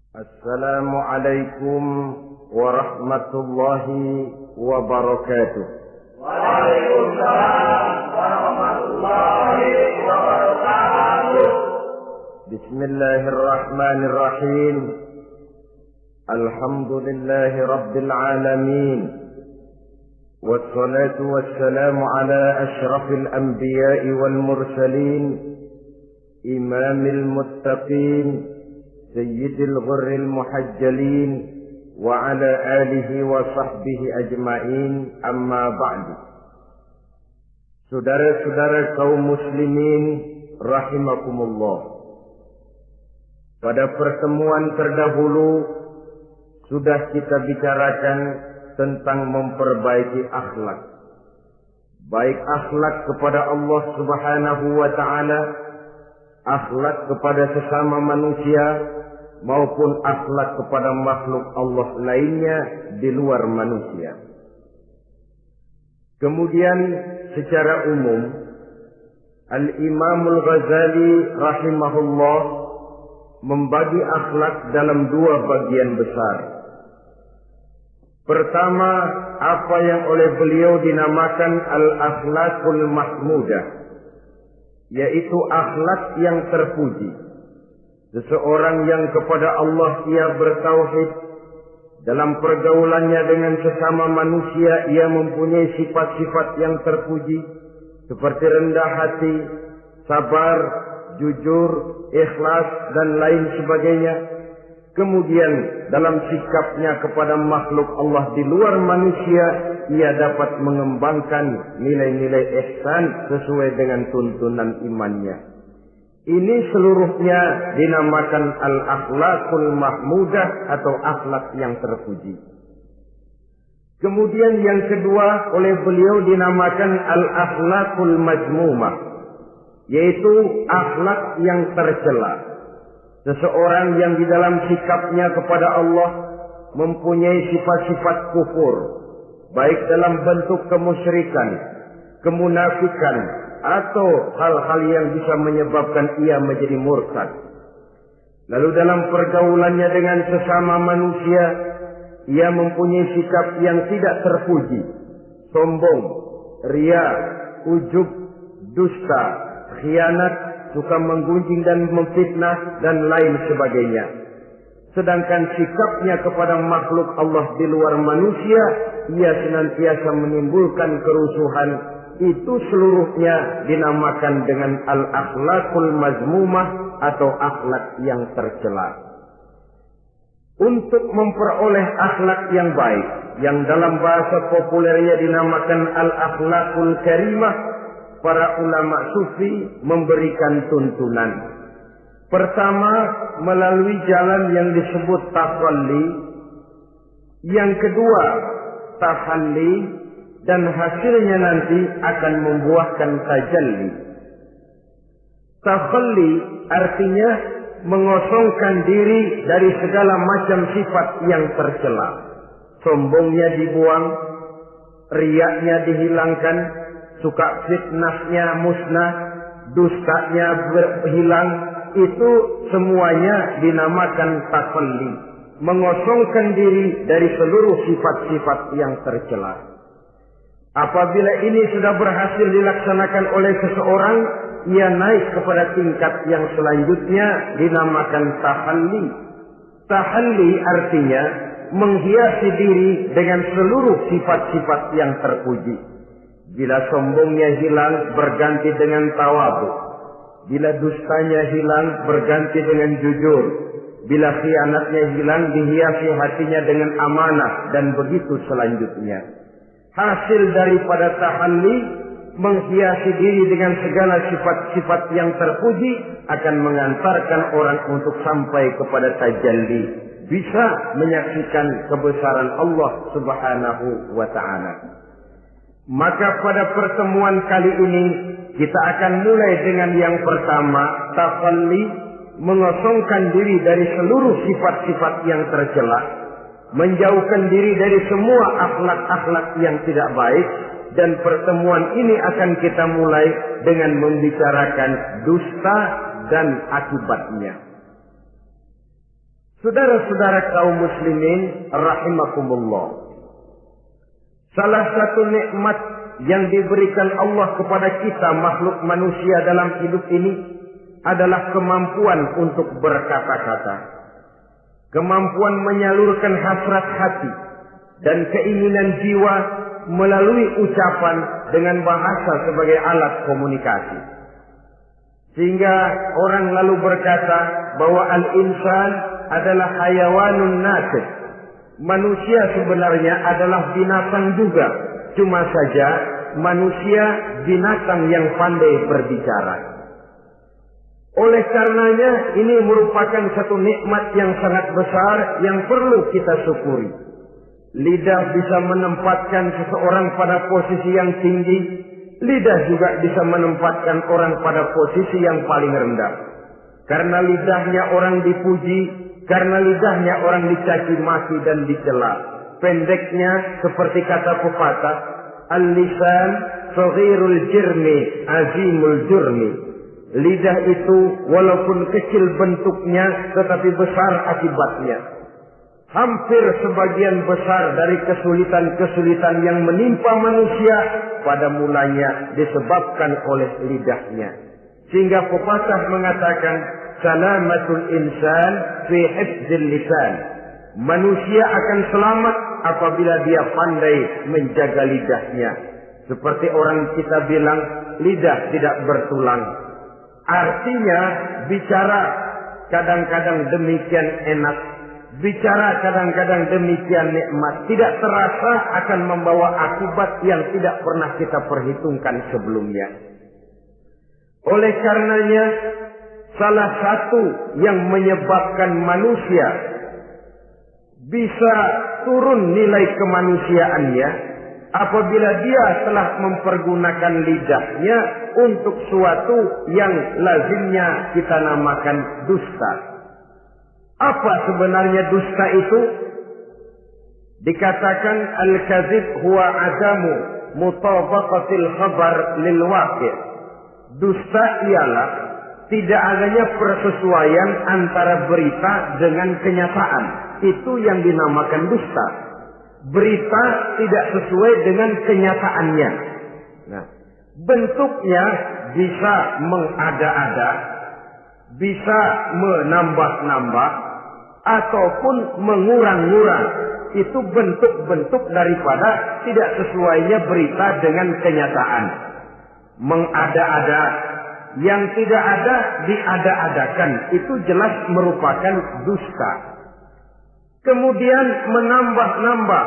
Assalamualaikum warahmatullahi wabarakatuh. Waalaikumsalam warahmatullahi wabarakatuh. Bismillahirrahmanirrahim. Alhamdulillahi rabbil alamin. Wassalatu wassalamu ala asyrafil anbiya'i wal mursalin, imamil muttaqin, sayyidil ghurril muhajjalin, wa ala alihi wa sahbihi ajma'in, amma ba'du. Saudara-saudara kaum muslimin rahimakumullah, pada pertemuan terdahulu sudah kita bicarakan tentang memperbaiki akhlak, baik akhlak kepada Allah Subhanahu wa ta'ala, akhlak kepada sesama manusia, maupun akhlak kepada makhluk Allah lainnya di luar manusia. Kemudian secara umum Al-Imamul Ghazali rahimahullah membagi akhlak dalam dua bagian besar. Pertama, apa yang oleh beliau dinamakan al-akhlakul mahmudah, yaitu akhlak yang terpuji. Seseorang yang kepada Allah ia bertauhid, dalam pergaulannya dengan sesama manusia ia mempunyai sifat-sifat yang terpuji, seperti rendah hati, sabar, jujur, ikhlas, dan lain sebagainya. Kemudian dalam sikapnya kepada makhluk Allah di luar manusia, ia dapat mengembangkan nilai-nilai ihsan sesuai dengan tuntunan imannya. Ini seluruhnya dinamakan al-akhlakul mahmudah atau akhlak yang terpuji. Kemudian yang kedua oleh beliau dinamakan al-akhlakul majmumah, yaitu akhlak yang tercela. Seseorang yang di dalam sikapnya kepada Allah mempunyai sifat-sifat kufur, baik dalam bentuk kemusyrikan, kemunafikan, atau hal-hal yang bisa menyebabkan ia menjadi murtad. Lalu dalam pergaulannya dengan sesama manusia, ia mempunyai sikap yang tidak terpuji, sombong, ria, ujub, dusta, khianat, suka menggunjing dan memfitnah, dan lain sebagainya. Sedangkan sikapnya kepada makhluk Allah di luar manusia, ia senantiasa menimbulkan kerusuhan. Itu seluruhnya dinamakan dengan al-akhlakul mazmumah atau akhlak yang tercela. Untuk memperoleh akhlak yang baik, yang dalam bahasa populernya dinamakan al-akhlakul karimah, para ulama sufi memberikan tuntunan. Pertama, melalui jalan yang disebut takhalli. Yang kedua, tahalli, dan hasilnya nanti akan membuahkan tajalli. Takhalli artinya mengosongkan diri dari segala macam sifat yang tercela. Sombongnya dibuang, riaknya dihilangkan, suka fitnahnya musnah, dustanya berhilang. Itu semuanya dinamakan takhalli, mengosongkan diri dari seluruh sifat-sifat yang tercela. Apabila ini sudah berhasil dilaksanakan oleh seseorang, ia naik kepada tingkat yang selanjutnya dinamakan tahalli. Tahalli artinya menghiasi diri dengan seluruh sifat-sifat yang terpuji. Bila sombongnya hilang, berganti dengan tawadhu. Bila dustanya hilang, berganti dengan jujur. Bila khianatnya hilang, dihiasi hatinya dengan amanah, dan begitu selanjutnya. Hasil daripada tahalli, menghiasi diri dengan segala sifat-sifat yang terpuji, akan mengantarkan orang untuk sampai kepada tajalli, bisa menyaksikan kebesaran Allah Subhanahu wa ta'ala. Maka pada pertemuan kali ini kita akan mulai dengan yang pertama, takhalli, mengosongkan diri dari seluruh sifat-sifat yang tercela, menjauhkan diri dari semua akhlak-akhlak yang tidak baik. Dan pertemuan ini akan kita mulai dengan membicarakan dusta dan akibatnya. Saudara-saudara kaum muslimin rahimakumullah. Salah satu nikmat yang diberikan Allah kepada kita makhluk manusia dalam hidup ini adalah kemampuan untuk berkata-kata. Kemampuan menyalurkan hasrat hati dan keinginan jiwa melalui ucapan dengan bahasa sebagai alat komunikasi. Sehingga orang lalu berkata bahwa al-insan adalah hayawanun natiq. Manusia sebenarnya adalah binatang juga. Cuma saja manusia binatang yang pandai berbicara. Oleh karenanya ini merupakan satu nikmat yang sangat besar yang perlu kita syukuri. Lidah bisa menempatkan seseorang pada posisi yang tinggi. Lidah juga bisa menempatkan orang pada posisi yang paling rendah. Karena lidahnya orang dipuji, karena lidahnya orang dicaci maki dan dicela. Pendeknya seperti kata pepatah, al-lisan saghirul jirmi azimul jurmi. Lidah itu walaupun kecil bentuknya tetapi besar akibatnya. Hampir sebagian besar dari kesulitan-kesulitan yang menimpa manusia pada mulanya disebabkan oleh lidahnya. Sehingga pepatah mengatakan salamatul insan fi hifdzil lisan. Manusia akan selamat apabila dia pandai menjaga lidahnya. Seperti orang kita bilang lidah tidak bertulang. Artinya bicara kadang-kadang demikian enak, bicara kadang-kadang demikian nikmat, tidak terasa akan membawa akibat yang tidak pernah kita perhitungkan sebelumnya. Oleh karenanya, salah satu yang menyebabkan manusia bisa turun nilai kemanusiaannya apabila dia telah mempergunakan lidahnya untuk suatu yang lazimnya kita namakan dusta. Apa sebenarnya dusta itu? Dikatakan al-kadzib huwa adamu mutabaqatil khabar lil waqi'. Dusta ialah tidak adanya persesuaian antara berita dengan kenyataan. Itu yang dinamakan dusta. Berita tidak sesuai dengan kenyataannya. Nah, bentuknya bisa mengada-ada, bisa menambah-nambah, ataupun mengurang-ngurang. Itu bentuk-bentuk daripada tidak sesuainya berita dengan kenyataan. Mengada-ada, yang tidak ada diada-adakan. Itu jelas merupakan dusta. Kemudian menambah-nambah.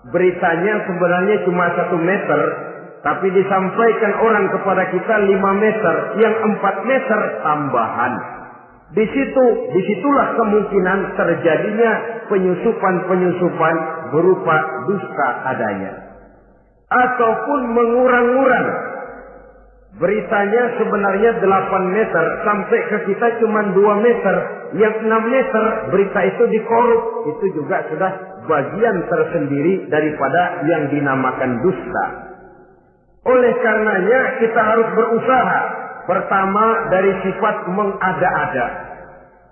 Beritanya sebenarnya cuma 1 meter, tapi disampaikan orang kepada kita 5 meter, yang 4 meter tambahan. Disitulah kemungkinan terjadinya penyusupan-penyusupan berupa dusta adanya. Ataupun mengurang-urang. Beritanya sebenarnya 8 meter, sampai ke kita cuma 2 meter. Yang 6 meter berita itu dikorup. Itu juga sudah bagian tersendiri daripada yang dinamakan dusta. Oleh karenanya kita harus berusaha. Pertama dari sifat mengada-ada.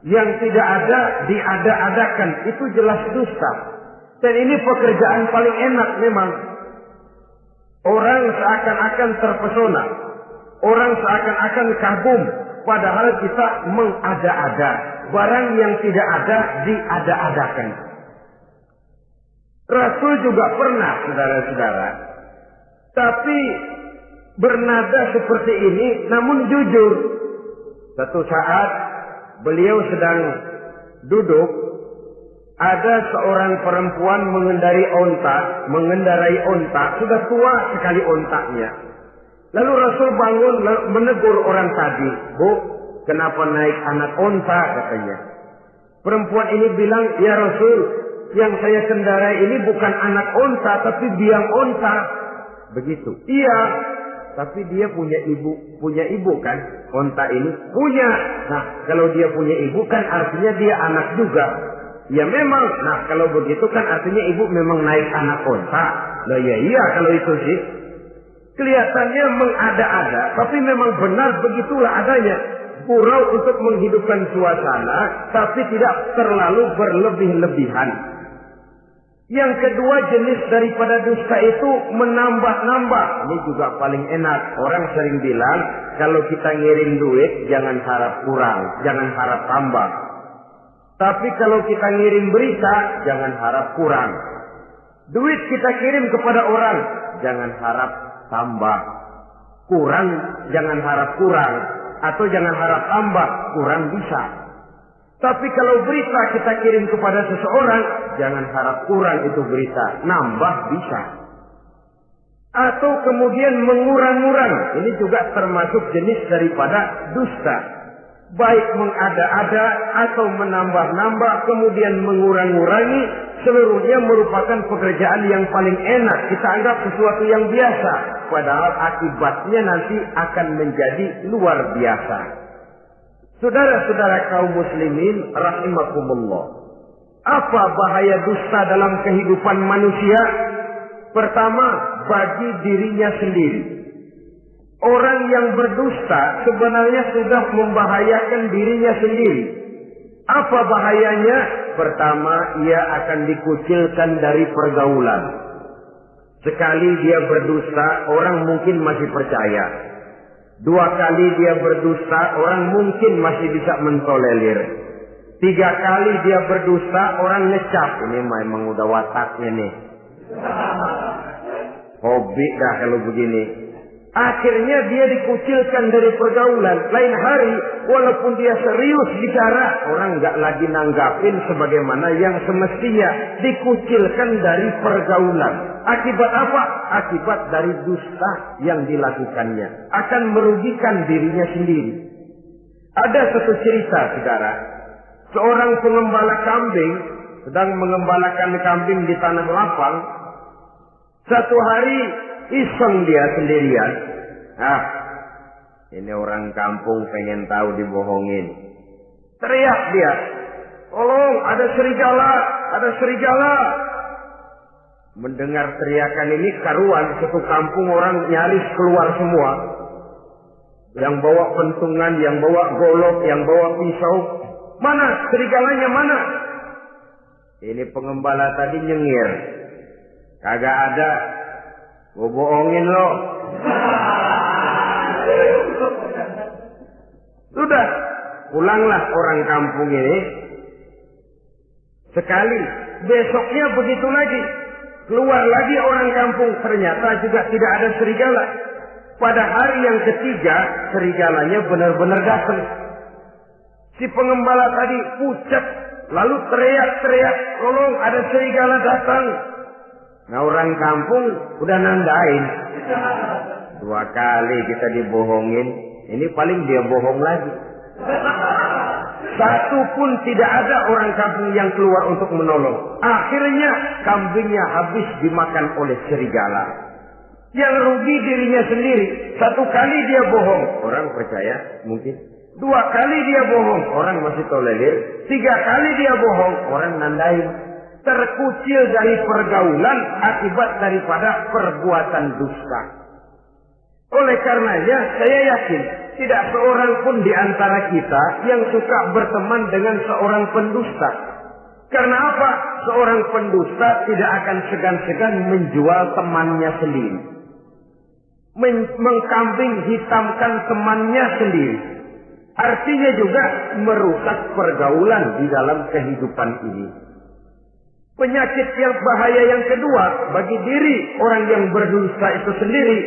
Yang tidak ada diada-adakan. Itu jelas dusta. Dan ini pekerjaan paling enak memang. Orang seakan-akan terpesona. Orang seakan-akan kagum. Padahal kita mengada-ada. Barang yang tidak ada diada-adakan. Rasul juga pernah, saudara-saudara. Tapi bernada seperti ini, namun jujur. Satu saat beliau sedang duduk. Ada seorang perempuan mengendarai onta. Sudah tua sekali ontanya. Lalu Rasul bangun menegur orang tadi. Bu, kenapa naik anak onta, katanya. Perempuan ini bilang, ya Rasul, yang saya kendarai ini bukan anak onta, tapi biang onta. Begitu. Iya, tapi dia punya ibu kan? Onta ini punya. Nah, kalau dia punya ibu kan artinya dia anak juga. Ya memang. Nah, kalau begitu kan artinya ibu memang naik anak onta. Nah, ya iya kalau itu sih. Kelihatannya mengada-ada, tapi memang benar begitulah adanya. Surau untuk menghidupkan suasana, tapi tidak terlalu berlebih-lebihan. Yang kedua jenis daripada dusta itu menambah-nambah. Ini juga paling enak. Orang sering bilang, kalau kita ngirim duit, jangan harap kurang, jangan harap tambah. Tapi kalau kita ngirim berita, jangan harap kurang. Duit kita kirim kepada orang, jangan harap tambah. Kurang, jangan harap kurang. Atau jangan harap tambah, kurang bisa. Tapi kalau berita kita kirim kepada seseorang, jangan harap kurang itu berita, nambah bisa. Atau kemudian mengurang-urang, ini juga termasuk jenis daripada dusta. Baik mengada-ada atau menambah-nambah, kemudian mengurang-urangi, seluruhnya merupakan pekerjaan yang paling enak. Kita anggap sesuatu yang biasa, padahal akibatnya nanti akan menjadi luar biasa. Saudara-saudara kaum muslimin rahimakumullah. Apa bahaya dusta dalam kehidupan manusia? Pertama, bagi dirinya sendiri. Orang yang berdusta sebenarnya sudah membahayakan dirinya sendiri. Apa bahayanya? Pertama, ia akan dikucilkan dari pergaulan. Sekali dia berdusta, orang mungkin masih percaya. 2 kali dia berdusta, orang mungkin masih bisa mentolerir. 3 kali dia berdusta, orang ngecap. Ini memang udah wataknya nih. Hobi dah kalau begini. Akhirnya dia dikucilkan dari pergaulan. Lain hari, walaupun dia serius bicara, orang nggak lagi nanggapin sebagaimana yang semestinya. Dikucilkan dari pergaulan. Akibat apa? Akibat dari dusta yang dilakukannya. Akan merugikan dirinya sendiri. Ada satu cerita, saudara. Seorang pengembala kambing sedang mengembalakan kambing di tanah lapang. Satu hari iseng dia sendirian. Ini orang kampung pengen tahu dibohongin. Teriak dia. Tolong, ada serigala, ada serigala. Mendengar teriakan ini karuan, satu kampung orang nyaris keluar semua. Yang bawa pentungan, yang bawa golok, yang bawa pisau. Mana serigalanya, mana? Ini pengembala tadi nyengir. Kagak ada. Gua bohongin lo. Sudah, pulanglah orang kampung ini. Sekali, besoknya begitu lagi. Keluar lagi orang kampung, ternyata juga tidak ada serigala. Pada hari yang ketiga, serigalanya benar-benar datang. Si pengembala tadi pucat, lalu teriak-teriak, tolong ada serigala datang. Nah orang kampung udah nandain. 2 kali kita dibohongin, ini paling dia bohong lagi. Satu pun tidak ada orang kampung yang keluar untuk menolong. Akhirnya kambingnya habis dimakan oleh serigala. Yang rugi dirinya sendiri. 1 kali dia bohong, orang percaya mungkin. 2 kali dia bohong, orang masih tolerir. 3 kali dia bohong, orang nandain. Terkucil dari pergaulan akibat daripada perbuatan dusta. Oleh karenanya saya yakin tidak seorang pun di antara kita yang suka berteman dengan seorang pendusta. Karena apa? Seorang pendusta tidak akan segan-segan menjual temannya sendiri. Mengkambing hitamkan temannya sendiri. Artinya juga merusak pergaulan di dalam kehidupan ini. Penyakit yang bahaya yang kedua bagi diri orang yang berdusta itu sendiri,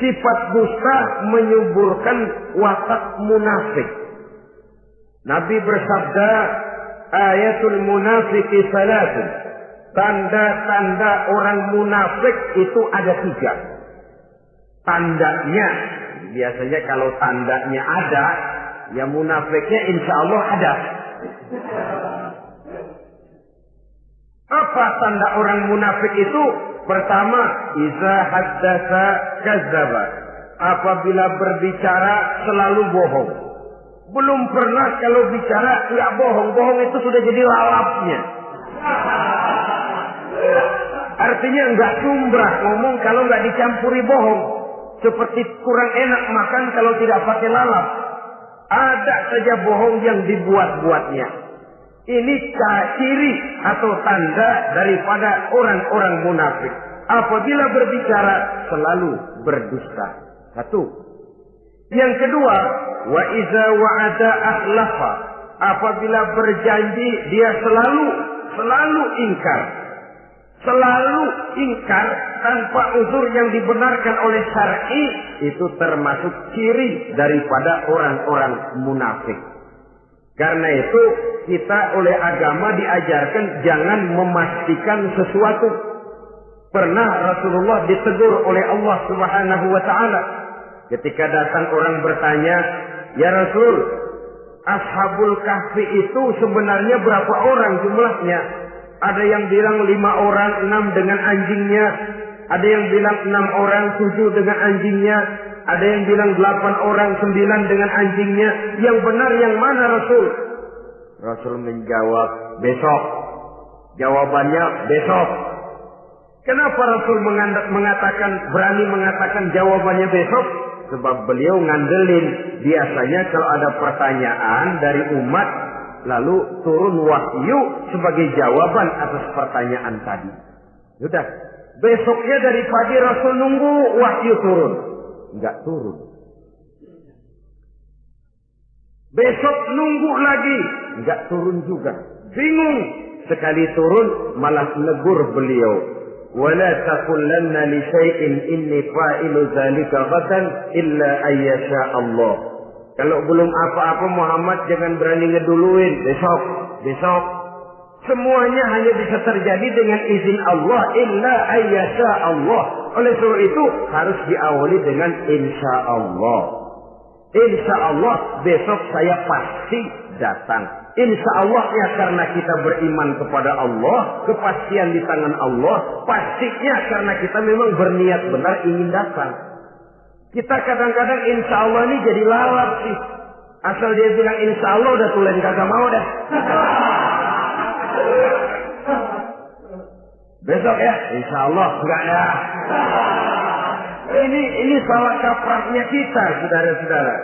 sifat dusta menyuburkan watak munafik. Nabi bersabda, ayatul munafiqi salatun. Tanda-tanda orang munafik itu ada 3. Tandanya, biasanya kalau tandanya ada, ya munafiknya insya Allah ada. Apa tanda orang munafik itu? Pertama, iza haddatsa kadzdzaba. Apabila berbicara selalu bohong. Belum pernah kalau bicara enggak bohong. Bohong itu sudah jadi lalapnya. Artinya enggak sumbrah ngomong kalau enggak dicampuri bohong. Seperti kurang enak makan kalau tidak pakai lalap. Ada saja bohong yang dibuat-buatnya. Ini ciri atau tanda daripada orang-orang munafik. Apabila berbicara selalu berdusta. Satu. Yang kedua, wa iza wa'ada akhlafa. Apabila berjanji dia selalu ingkar. Selalu ingkar tanpa uzur yang dibenarkan oleh syar'i, itu termasuk ciri daripada orang-orang munafik. Karena itu kita oleh agama diajarkan jangan memastikan sesuatu. Pernah Rasulullah ditegur oleh Allah Subhanahu wa taala ketika datang orang bertanya, "Ya Rasul, Ashabul Kahfi itu sebenarnya berapa orang jumlahnya?" Ada yang bilang 5 orang, 6 dengan anjingnya. Ada yang bilang 6 orang, 7 dengan anjingnya. Ada yang bilang 8 orang, 9 dengan anjingnya. Yang benar yang mana Rasul? Rasul menjawab, besok. Jawabannya besok. Kenapa Rasul berani mengatakan jawabannya besok? Sebab beliau ngandelin. Biasanya kalau ada pertanyaan dari umat, lalu turun wahyu sebagai jawaban atas pertanyaan tadi. Sudah. Besoknya dari pagi Rasul nunggu wahyu turun. Enggak turun. Besok nunggu lagi. Enggak turun juga. Bingung. Sekali turun malah negur beliau. Wala taqulanna li syai'in inni fa'ilu dzalika ghadan illa ayyasha Allah. Kalau belum apa-apa Muhammad jangan berani ngeduluin. Besok. Semuanya hanya bisa terjadi dengan izin Allah. Illa ayyasha Allah. Oleh sebab itu harus diawali dengan insya Allah. Insya Allah besok saya pasti datang. Insya Allah ya karena kita beriman kepada Allah. Kepastian di tangan Allah. Pastinya karena kita memang berniat benar ingin datang. Kita kadang-kadang insya Allah ini jadi lalap sih. Asal dia bilang insya Allah udah tulen kagak mau dah. Besok ya, insya Allah enggak ya. Ini salah kaprahnya kita, saudara-saudara.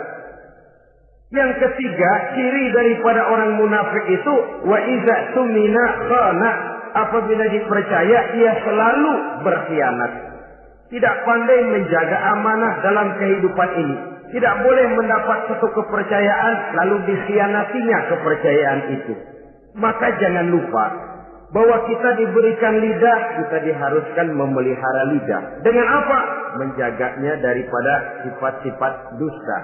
Yang ketiga, ciri daripada orang munafik itu wa iza tumina khana. Apabila dipercaya ia selalu berkhianat. Tidak pandai menjaga amanah dalam kehidupan ini. Tidak boleh mendapat satu kepercayaan lalu dikhianatinya kepercayaan itu. Maka jangan lupa bahwa kita diberikan lidah, kita diharuskan memelihara lidah. Dengan apa? Menjaganya daripada sifat-sifat dusta.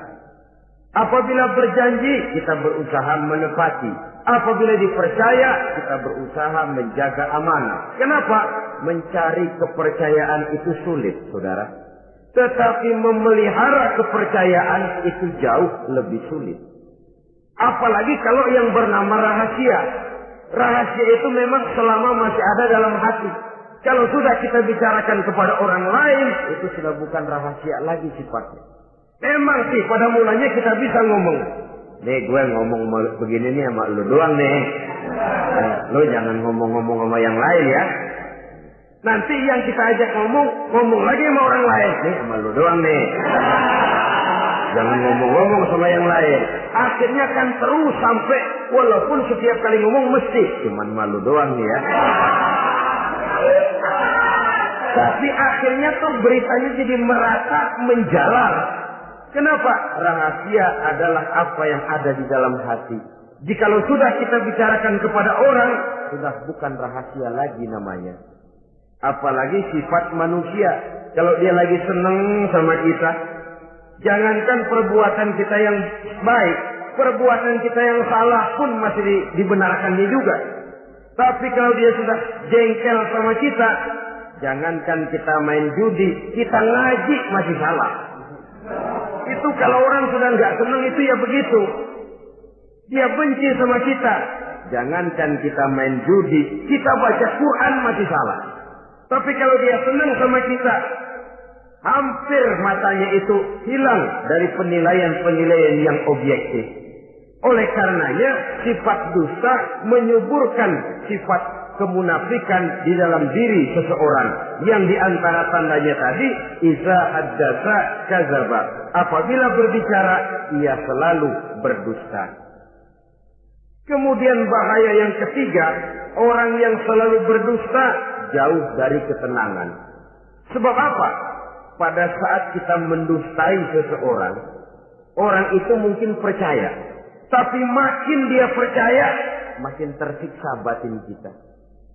Apabila berjanji, kita berusaha menepati. Apabila dipercaya, kita berusaha menjaga amanah. Kenapa? Mencari kepercayaan itu sulit, saudara. Tetapi memelihara kepercayaan itu jauh lebih sulit. Apalagi kalau yang bernama rahasia. Rahasia itu memang selama masih ada dalam hati. Kalau sudah kita bicarakan kepada orang lain, itu sudah bukan rahasia lagi sifatnya. Memang sih pada mulanya kita bisa ngomong. Nih gue ngomong begini nih sama lu doang nih. Lu jangan ngomong-ngomong sama yang lain ya. Nanti yang kita ajak ngomong lagi sama orang lain. Nih sama lu doang nih. Jangan ngomong-ngomong sama yang lain. Akhirnya kan terus sampai walaupun setiap kali ngomong mesti cuman malu doang nih ya. Tapi akhirnya tuh beritanya jadi merata menjalar. Kenapa? Rahasia adalah apa yang ada di dalam hati. Jikalau sudah kita bicarakan kepada orang, sudah bukan rahasia lagi namanya. Apalagi sifat manusia. Kalau dia lagi seneng sama kita, jangankan perbuatan kita yang baik, perbuatan kita yang salah pun masih dibenarkannya juga. Tapi kalau dia sudah jengkel sama kita, jangankan kita main judi, kita ngaji masih salah. Itu kalau orang sudah nggak senang itu ya begitu. Dia benci sama kita. Jangankan kita main judi, kita baca Quran masih salah. Tapi kalau dia senang sama kita, hampir matanya itu hilang dari penilaian-penilaian yang objektif. Oleh karenanya sifat dusta menyuburkan sifat kemunafikan di dalam diri seseorang. Yang diantara tandanya tadi, iza haddasa kadzaba. Apabila berbicara, ia selalu berdusta. Kemudian bahaya yang ketiga, orang yang selalu berdusta jauh dari ketenangan. Sebab apa? Pada saat kita mendustai seseorang, orang itu mungkin percaya. Tapi makin dia percaya, makin tersiksa batin kita.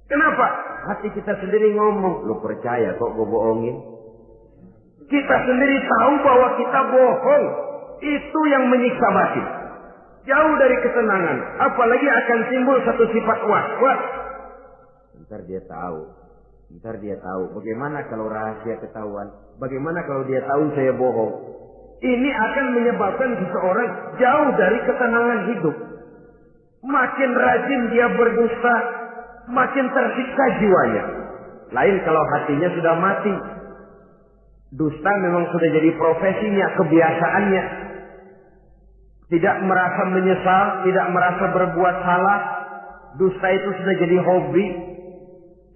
Kenapa? Hati kita sendiri ngomong, lu percaya kok gue bohongin? Kita sendiri tahu bahwa kita bohong. Itu yang menyiksa batin. Jauh dari ketenangan. Apalagi akan timbul satu sifat was-was. Ntar dia tahu. Bagaimana kalau rahasia ketahuan? Bagaimana kalau dia tahu saya bohong? Ini akan menyebabkan seseorang jauh dari ketenangan hidup. Makin rajin dia berdusta, makin tersiksa jiwanya. Lain kalau hatinya sudah mati. Dusta memang sudah jadi profesinya, kebiasaannya. Tidak merasa menyesal, tidak merasa berbuat salah. Dusta itu sudah jadi hobi.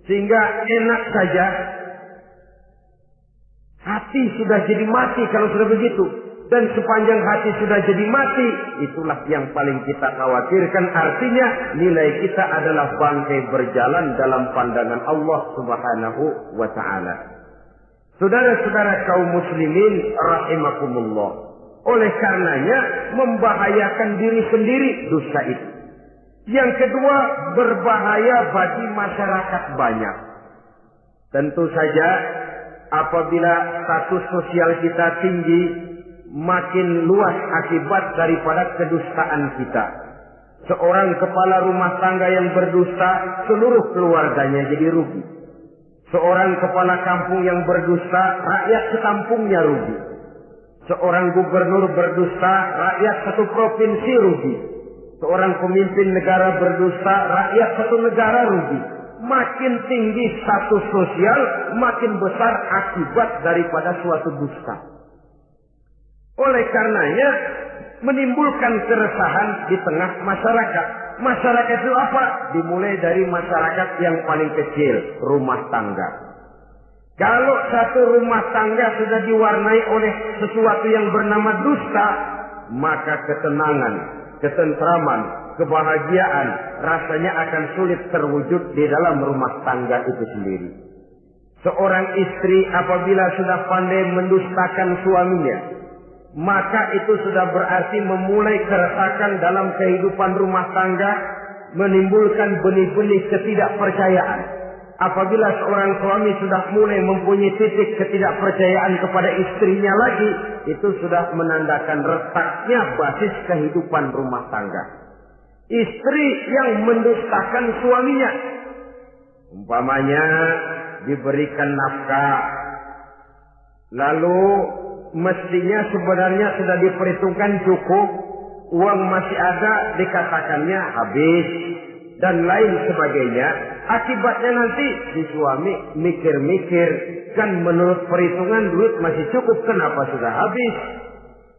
Sehingga enak saja. Hati sudah jadi mati kalau sudah begitu. Dan sepanjang hati sudah jadi mati, itulah yang paling kita khawatirkan. Artinya nilai kita adalah bangkai berjalan dalam pandangan Allah Subhanahu wa ta'ala. Saudara-saudara kaum muslimin rahimakumullah. Oleh karenanya membahayakan diri sendiri dosa itu. Yang kedua, berbahaya bagi masyarakat banyak. Tentu saja apabila status sosial kita tinggi, makin luas akibat daripada kedustaan kita. Seorang kepala rumah tangga yang berdusta, seluruh keluarganya jadi rugi. Seorang kepala kampung yang berdusta, rakyat sekampungnya rugi. Seorang gubernur berdusta, rakyat satu provinsi rugi. Seorang pemimpin negara berdusta, rakyat satu negara rugi. Makin tinggi status sosial, makin besar akibat daripada suatu dusta. Oleh karenanya, menimbulkan keresahan di tengah masyarakat. Masyarakat itu apa? Dimulai dari masyarakat yang paling kecil, rumah tangga. Kalau satu rumah tangga sudah diwarnai oleh sesuatu yang bernama dusta, maka ketenangan, ketentraman, kebahagiaan rasanya akan sulit terwujud di dalam rumah tangga itu sendiri. Seorang istri apabila sudah pandai mendustakan suaminya, maka itu sudah berarti memulai keretakan dalam kehidupan rumah tangga, menimbulkan benih-benih ketidakpercayaan. Apabila seorang suami sudah mulai mempunyai titik ketidakpercayaan kepada istrinya lagi, itu sudah menandakan retaknya basis kehidupan rumah tangga. Istri yang mendustakan suaminya, umpamanya diberikan nafkah, lalu mestinya sebenarnya sudah diperhitungkan cukup, uang masih ada, dikatakannya habis, dan lain sebagainya. Akibatnya nanti si suami mikir-mikir, kan menurut perhitungan duit masih cukup, kenapa sudah habis?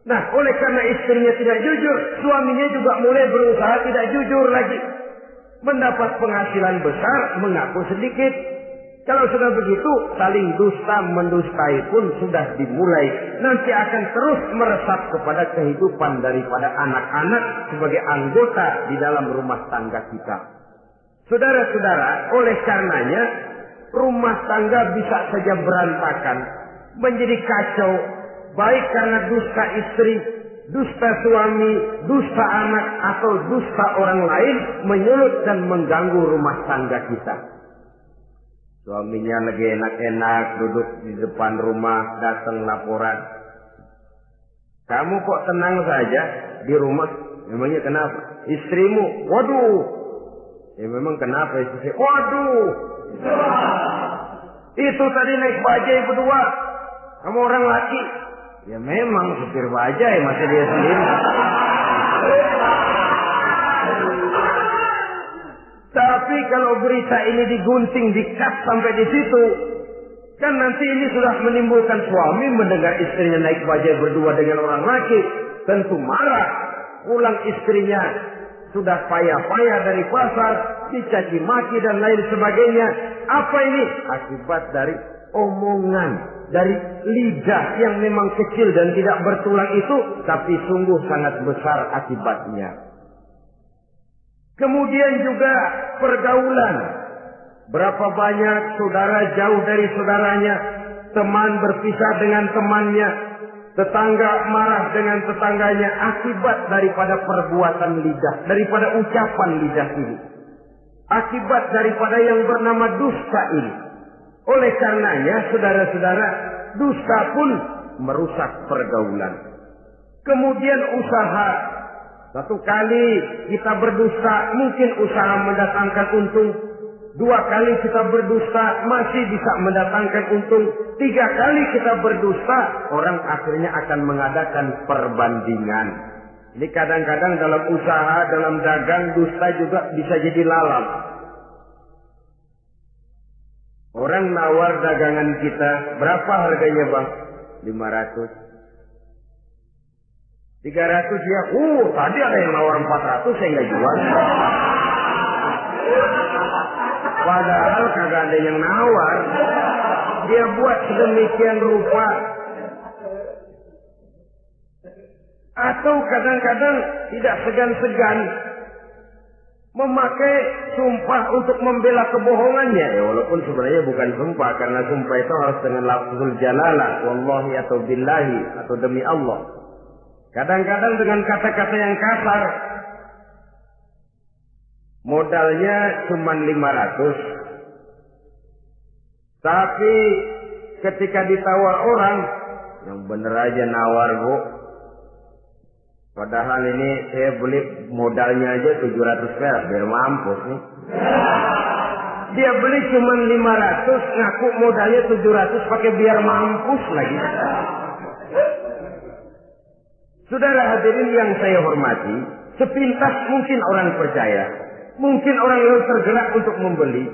Nah, oleh karena istrinya tidak jujur, suaminya juga mulai berusaha tidak jujur lagi. Mendapat penghasilan besar, mengaku sedikit. Kalau sudah begitu, saling dusta mendustai pun sudah dimulai. Nanti akan terus meresap kepada kehidupan daripada anak-anak sebagai anggota di dalam rumah tangga kita. Saudara-saudara, oleh karenanya rumah tangga bisa saja berantakan, menjadi kacau, baik karena dusta istri, dusta suami, dusta anak, atau dusta orang lain menyulut dan mengganggu rumah tangga kita. Suaminya lagi enak-enak duduk di depan rumah, datang laporan. Kamu kok tenang saja di rumah? Memangnya kenapa? Istrimu, waduh. Ya memang kenapa istri? Waduh. Itu tadi naik bajai berdua. Kamu orang laki. Ya memang supir bajai, masa dia sendiri. Tapi kalau berita ini digunting, dikat sampai di situ, kan nanti ini sudah menimbulkan suami mendengar istrinya naik bajai berdua dengan orang laki, tentu marah. Pulang istrinya sudah payah-payah dari pasar, dicaci maki dan lain sebagainya. Apa ini? Akibat dari omongan, dari lidah yang memang kecil dan tidak bertulang itu, tapi sungguh sangat besar akibatnya. Kemudian juga pergaulan. Berapa banyak saudara jauh dari saudaranya, teman berpisah dengan temannya, tetangga marah dengan tetangganya akibat daripada perbuatan lidah, daripada ucapan lidah ini. Akibat daripada yang bernama dusta ini. Oleh karenanya, saudara-saudara, dusta pun merusak pergaulan. Kemudian usaha. Satu kali kita berdusta, mungkin usaha mendatangkan untung. 2 kali kita berdusta, masih bisa mendatangkan untung. 3 kali kita berdusta, orang akhirnya akan mengadakan perbandingan. Jadi kadang-kadang dalam usaha, dalam dagang, dusta juga bisa jadi lalat. Orang nawar dagangan kita, berapa harganya bang? 500. 300 ya, tadi ada yang nawar 400, saya nggak jual. Padahal kagak ada yang nawar. Dia buat sedemikian rupa. Atau kadang-kadang tidak segan-segan memakai sumpah untuk membela kebohongannya. Ya, walaupun sebenarnya bukan sumpah, karena sumpah itu harus dengan lafzul jalalah, wallahi atau billahi, atau demi Allah. Kadang-kadang dengan kata-kata yang kasar. Modalnya cuma 500. Tapi ketika ditawar orang, yang bener aja nawar bu. Padahal ini saya beli modalnya aja 700 perak, biar mampus nih. Dia beli cuma 500, ngaku modalnya 700 pakai biar mampus lagi. Saudara hadirin yang saya hormati, sepintas mungkin orang percaya, mungkin orang lain tergerak untuk membeli,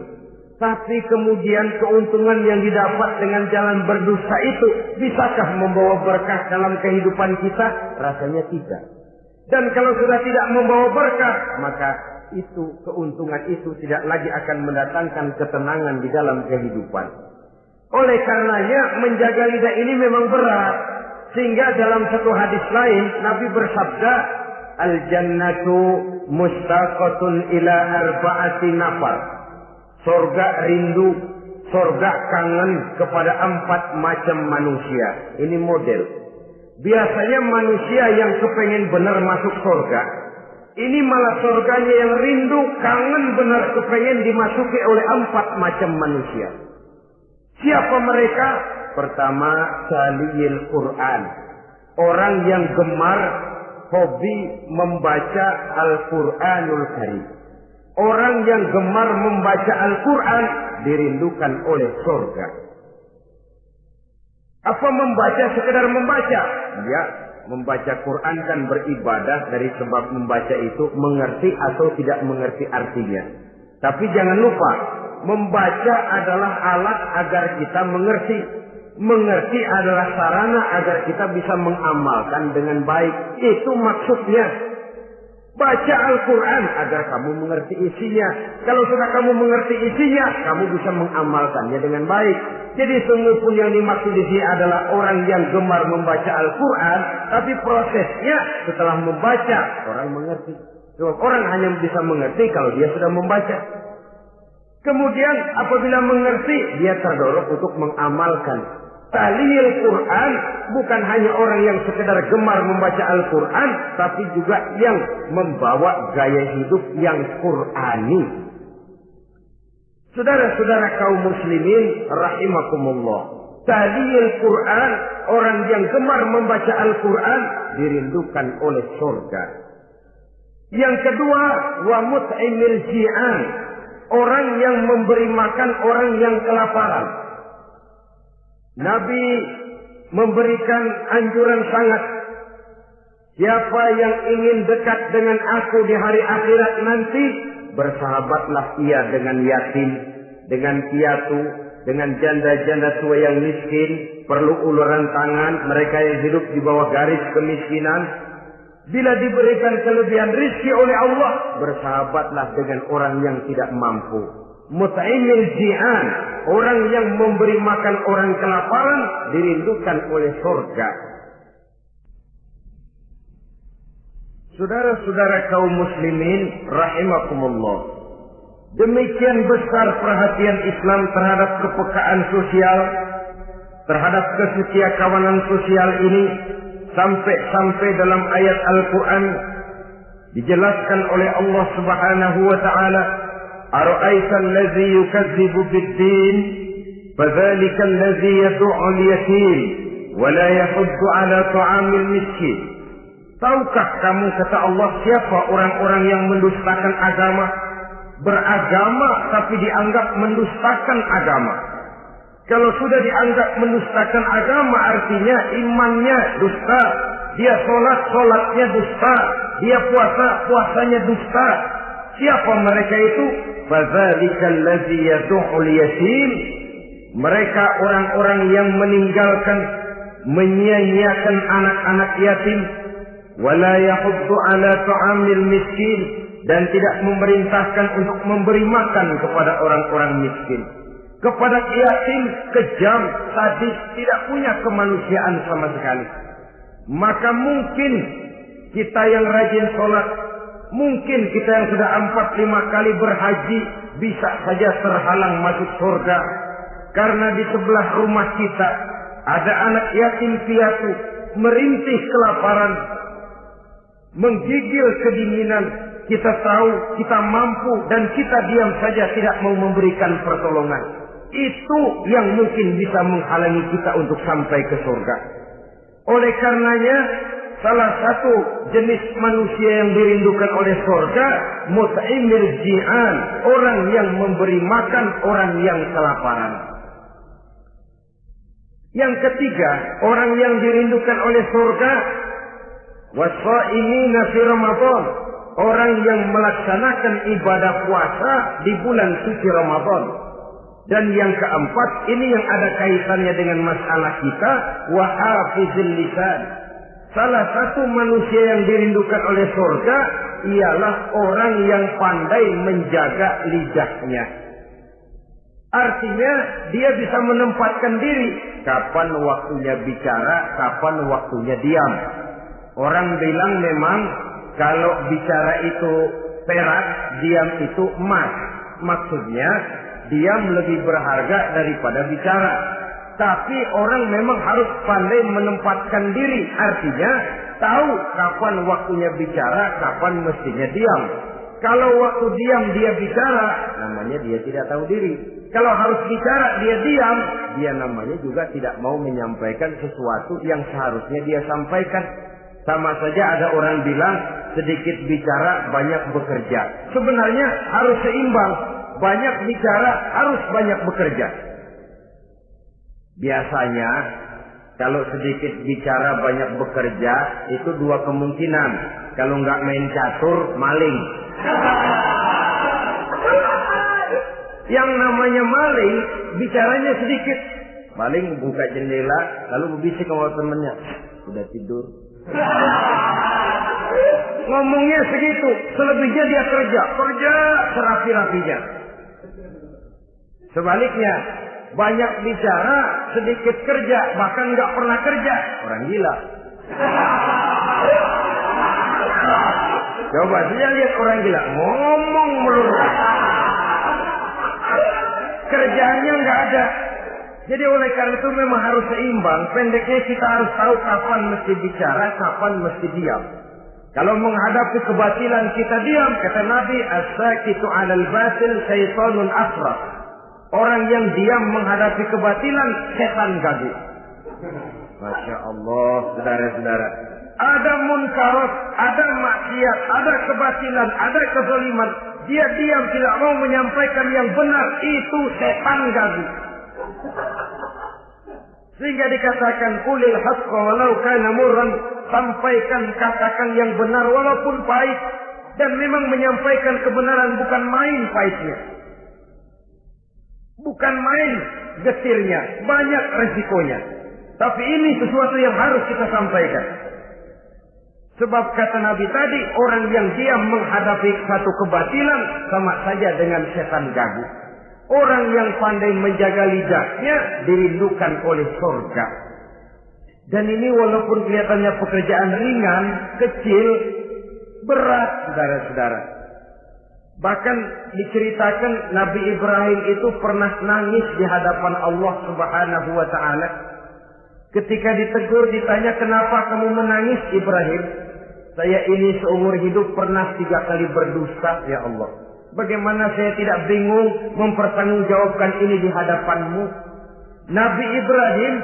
tapi kemudian keuntungan yang didapat dengan jalan berdusta itu, bisakah membawa berkah dalam kehidupan kita? Rasanya tidak. Dan kalau sudah tidak membawa berkah, maka itu, keuntungan itu tidak lagi akan mendatangkan ketenangan di dalam kehidupan. Oleh karenanya, menjaga lidah ini memang berat. Sehingga dalam satu hadis lain, Nabi bersabda, Al-jannatu mustaqatun ila arba'ati nafar. Sorga rindu, sorga kangen kepada 4 macam manusia. Ini model. Biasanya manusia yang kepengen benar masuk sorga, ini malah sorganya yang rindu, kangen benar kepengen dimasuki oleh 4 macam manusia. Siapa mereka? Pertama, saliyil Quran. Orang yang gemar, hobi membaca Al-Quranul Karim. Orang yang gemar membaca Al-Quran dirindukan oleh surga. Apa membaca sekedar membaca? Ya, membaca Quran kan beribadah, dari sebab membaca itu mengerti atau tidak mengerti artinya. Tapi jangan lupa, membaca adalah alat agar kita mengerti. Mengerti adalah sarana agar kita bisa mengamalkan dengan baik. Itu maksudnya. Baca Al-Quran agar kamu mengerti isinya. Kalau sudah kamu mengerti isinya, kamu bisa mengamalkannya dengan baik. Jadi sungguh pun yang dimaksud di sini adalah orang yang gemar membaca Al-Quran, tapi prosesnya setelah membaca, orang mengerti. Sebab orang hanya bisa mengerti kalau dia sudah membaca. Kemudian apabila mengerti, dia terdorong untuk mengamalkan. Taliyil Quran bukan hanya orang yang sekedar gemar membaca Al-Quran, tapi juga yang membawa gaya hidup yang Qurani. Saudara-saudara kaum muslimin rahimakumullah. Taliyil Quran, orang yang gemar membaca Al-Quran dirindukan oleh surga. Yang kedua, wa mut'imil ji'an, orang yang memberi makan orang yang kelaparan. Nabi memberikan anjuran sangat. Siapa yang ingin dekat dengan aku di hari akhirat nanti, bersahabatlah ia dengan yatim, dengan piatu, dengan janda-janda tua yang miskin, perlu uluran tangan, mereka yang hidup di bawah garis kemiskinan. Bila diberikan kelebihan rizki oleh Allah, bersahabatlah dengan orang yang tidak mampu. Mut'imil ji'an, orang yang memberi makan orang kelaparan dirindukan oleh surga. Saudara-saudara kaum muslimin rahimakumullah, demikian besar perhatian Islam terhadap kepekaan sosial, terhadap kesetiakawanan sosial ini, sampai dalam ayat Al-Quran dijelaskan oleh Allah Subhanahu wa taala, "Ara'aita allazi yukadzibu bid-din, fadzalika allazi yad'u al-yatim wa la yahuddu 'ala ta'amil miskin." Tahukah kamu, kata Allah, siapa orang-orang yang mendustakan agama, beragama tapi dianggap mendustakan agama? Kalau sudah dianggap mendustakan agama, artinya imannya dusta, dia sholatnya dusta, dia puasanya dusta. Siapa mereka itu? Fadzalikal ladzi yad'ul yatim. Mereka orang-orang yang meninggalkan, menyia-nyiakan anak-anak yatim, wala yahuddu ala ta'amil miskin, dan tidak memerintahkan untuk memberi makan kepada orang-orang miskin. Kepada yatim kejam, sadis, tidak punya kemanusiaan sama sekali. Maka mungkin kita yang rajin sholat, mungkin kita yang sudah 4-5 kali berhaji, bisa saja terhalang masuk surga. Karena di sebelah rumah kita ada anak yatim piatu, merintih kelaparan, menggigil kedinginan. Kita tahu kita mampu dan kita diam saja, tidak mau memberikan pertolongan. Itu yang mungkin bisa menghalangi kita untuk sampai ke surga. Oleh karenanya, salah satu jenis manusia yang dirindukan oleh surga, mut'imil ji'an, orang yang memberi makan orang yang kelaparan. Yang ketiga, orang yang dirindukan oleh surga, wasa'imina fi Ramadan, orang yang melaksanakan ibadah puasa di bulan suci Ramadan. Dan yang keempat, ini yang ada kaitannya dengan masalah kita, wa hafizil lisan. Salah satu manusia yang dirindukan oleh surga ialah orang yang pandai menjaga lidahnya. Artinya dia bisa menempatkan diri, kapan waktunya bicara, kapan waktunya diam. Orang bilang memang kalau bicara itu perak, diam itu emas. Maksudnya diam lebih berharga daripada bicara. Tapi orang memang harus pandai menempatkan diri. Artinya tahu kapan waktunya bicara, kapan mestinya diam. Kalau waktu diam dia bicara, namanya dia tidak tahu diri. Kalau harus bicara dia diam, dia namanya juga tidak mau menyampaikan sesuatu yang seharusnya dia sampaikan. Sama saja ada orang bilang sedikit bicara banyak bekerja. Sebenarnya harus seimbang. Banyak bicara harus banyak bekerja. Biasanya kalau sedikit bicara banyak bekerja itu dua kemungkinan. Kalau nggak main catur, maling. Yang namanya maling, bicaranya sedikit. Maling buka jendela, lalu berbisik sama temennya. Udah tidur. Ngomongnya segitu, selebihnya dia kerja serapi-rapinya. Sebaliknya, banyak bicara, sedikit kerja, bahkan nggak pernah kerja. Orang gila. Coba saja lihat orang gila, ngomong melulu. Kerjaannya nggak ada. Jadi oleh karena itu memang harus seimbang. Pendeknya kita harus tahu kapan mesti bicara, kapan mesti diam. Kalau menghadapi kebatilan kita diam, kata Nabi, as-sakitu 'alal batil syaitanun asraf. Orang yang diam menghadapi kebatilan, setan gagu. Masya Allah, saudara-saudara. Ada munkarat, ada maksiat, ada kebatilan, ada kezaliman. Dia diam, tidak mau menyampaikan yang benar. Itu setan gagu. Sehingga dikatakan, qulil haqqa walau kana murran. Sampaikan, katakan yang benar walaupun pahit. Dan memang menyampaikan kebenaran bukan main pahitnya. Bukan main getirnya, banyak resikonya. Tapi ini sesuatu yang harus kita sampaikan. Sebab kata Nabi tadi, orang yang diam menghadapi satu kebatilan sama saja dengan setan gagu. Orang yang pandai menjaga lidahnya dirindukan oleh surga. Dan ini walaupun kelihatannya pekerjaan ringan, kecil, berat, saudara-saudara. Bahkan diceritakan Nabi Ibrahim itu pernah nangis di hadapan Allah Subhanahu wa Ta'ala. Ketika ditegur, ditanya, kenapa kamu menangis Ibrahim? Saya ini seumur hidup pernah 3 kali berdusta, ya Allah. Bagaimana saya tidak bingung mempertanggungjawabkan ini di hadapanmu? Nabi Ibrahim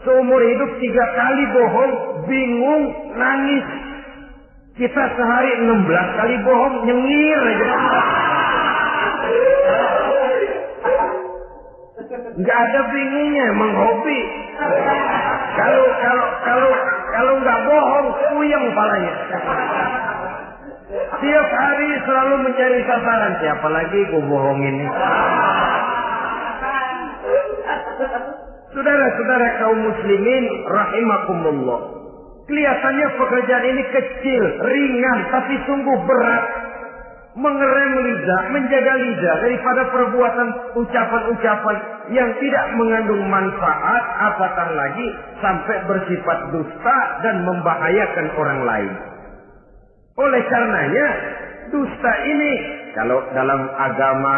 seumur hidup 3 kali bohong, bingung, nangis. Kita sehari 16 kali bohong, nyengir aja. Nggak ada bingungnya, emang hobi. Kalau nggak bohong, puyeng palanya. Tiap hari selalu mencari sasaran. Siapa lagi gue bohongin nih? Saudara-saudara kaum muslimin rahimakumullah. Kelihatannya pekerjaan ini kecil, ringan, tapi sungguh berat. Mengerem lidah, menjaga lidah daripada perbuatan ucapan-ucapan yang tidak mengandung manfaat, apatah lagi sampai bersifat dusta dan membahayakan orang lain. Oleh karenanya, dusta ini kalau dalam agama,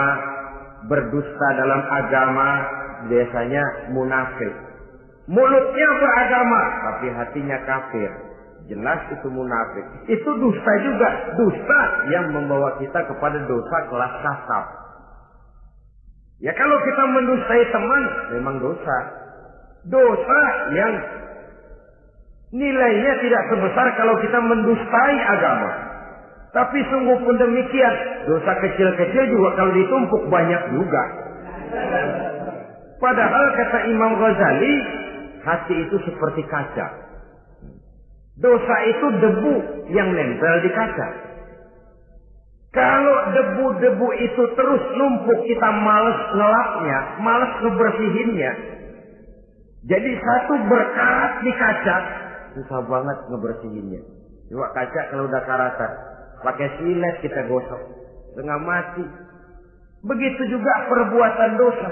berdusta dalam agama biasanya munafik. Mulutnya beragama, tapi hatinya kafir. Jelas itu munafik. Itu dusta juga. Dusta yang membawa kita kepada dosa kelas kasar. Ya kalau kita mendustai teman, memang dosa. Dosa yang nilainya tidak sebesar kalau kita mendustai agama. Tapi sungguh pun demikian, dosa kecil-kecil juga kalau ditumpuk banyak juga. Padahal kata Imam Ghazali, hati itu seperti kaca. Dosa itu debu yang nempel di kaca. Kalau debu-debu itu terus numpuk, kita malas ngelapnya, malas ngebersihinnya. Jadi satu berkarat di kaca, susah banget ngebersihinnya. Coba kaca kalau udah karatan, pakai silet kita gosok, setengah mati. Begitu juga perbuatan dosa.